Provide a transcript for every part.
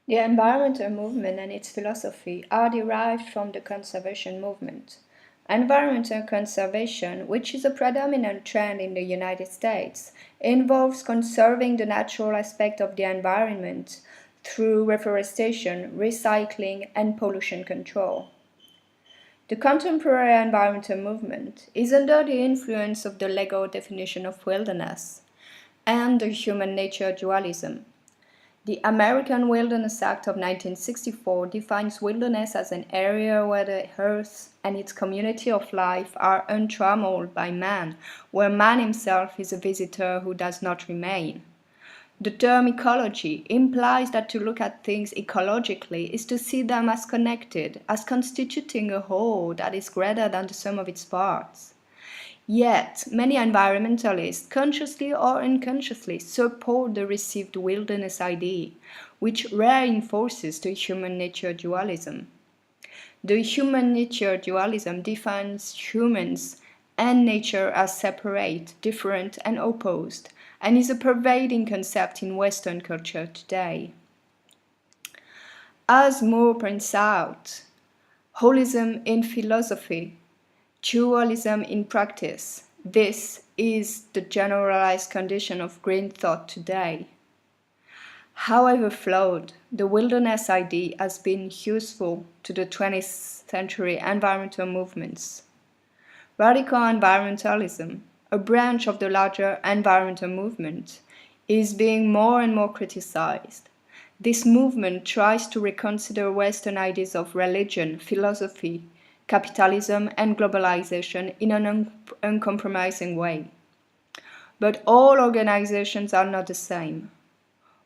The environmental movement and its philosophy are derived from the conservation movement. Environmental conservation, which is a predominant trend in the United States, involves conserving the natural aspect of the environment through reforestation, recycling, and pollution control. The contemporary environmental movement is under the influence of the legal definition of wilderness and the human nature dualism. The American Wilderness Act of 1964 defines wilderness as an area where the earth and its community of life are untrammeled by man, where man himself is a visitor who does not remain. The term ecology implies that to look at things ecologically is to see them as connected, as constituting a whole that is greater than the sum of its parts. Yet, many environmentalists, consciously or unconsciously, support the received wilderness idea, which reinforces the human nature dualism. The human nature dualism defines humans and nature as separate, different, and opposed, and is a pervading concept in Western culture today. As Moore points out, holism in philosophy, dualism in practice, this is the generalized condition of green thought today. However flawed, the wilderness idea has been useful to the 20th century environmental movements. Radical environmentalism, a branch of the larger environmental movement, is being more and more criticized. This movement tries to reconsider Western ideas of religion, philosophy, capitalism, and globalization in an uncompromising way. But all organizations are not the same.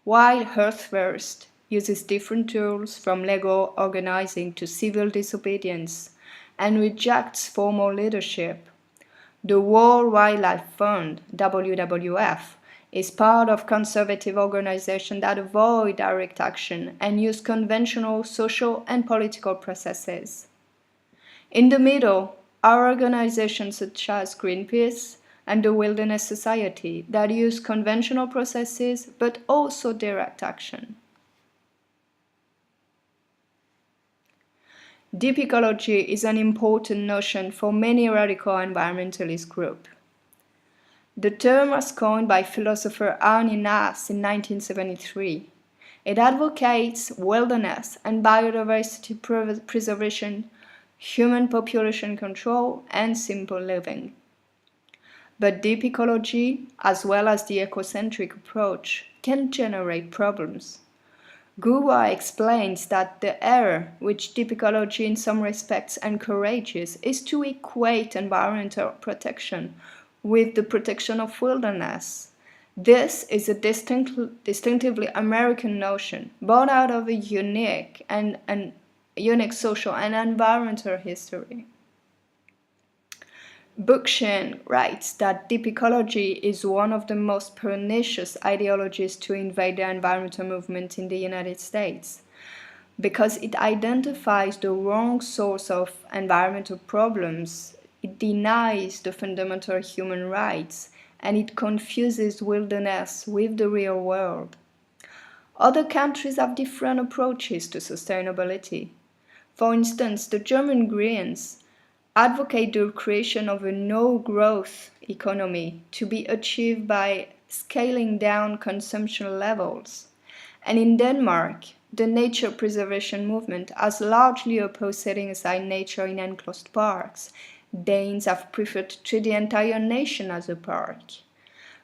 While Earth First uses different tools from legal organizing to civil disobedience and rejects formal leadership, the World Wildlife Fund, WWF, is part of conservative organizations that avoid direct action and use conventional social and political processes. In the middle are organizations such as Greenpeace and the Wilderness Society that use conventional processes but also direct action. Deep ecology is an important notion for many radical environmentalist groups. The term was coined by philosopher Arne Naess in 1973. It advocates wilderness and biodiversity preservation, human population control, and simple living. But deep ecology, as well as the ecocentric approach, can generate problems. Guwa explains that the error which deep ecology in some respects encourages is to equate environmental protection with the protection of wilderness. This is a distinctively American notion, born out of a unique social and environmental history. Bookchin writes that deep ecology is one of the most pernicious ideologies to invade the environmental movement in the United States, because it identifies the wrong source of environmental problems, it denies the fundamental human rights, and it confuses wilderness with the real world. Other countries have different approaches to sustainability. For instance, the German Greens advocate the creation of a no-growth economy to be achieved by scaling down consumption levels. And in Denmark, the nature preservation movement has largely opposed setting aside nature in enclosed parks. Danes have preferred to treat the entire nation as a park.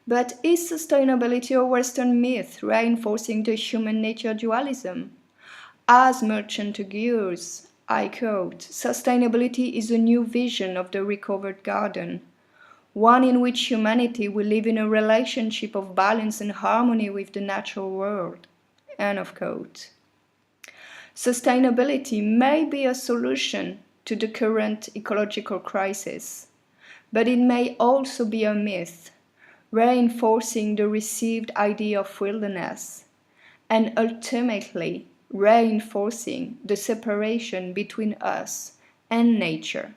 But is sustainability a Western myth reinforcing the human nature dualism? As Merchant argues, I quote, "Sustainability is a new vision of the recovered garden, one in which humanity will live in a relationship of balance and harmony with the natural world." End of quote. Sustainability may be a solution to the current ecological crisis, but it may also be a myth, reinforcing the received idea of wilderness, and ultimately reinforcing the separation between us and nature.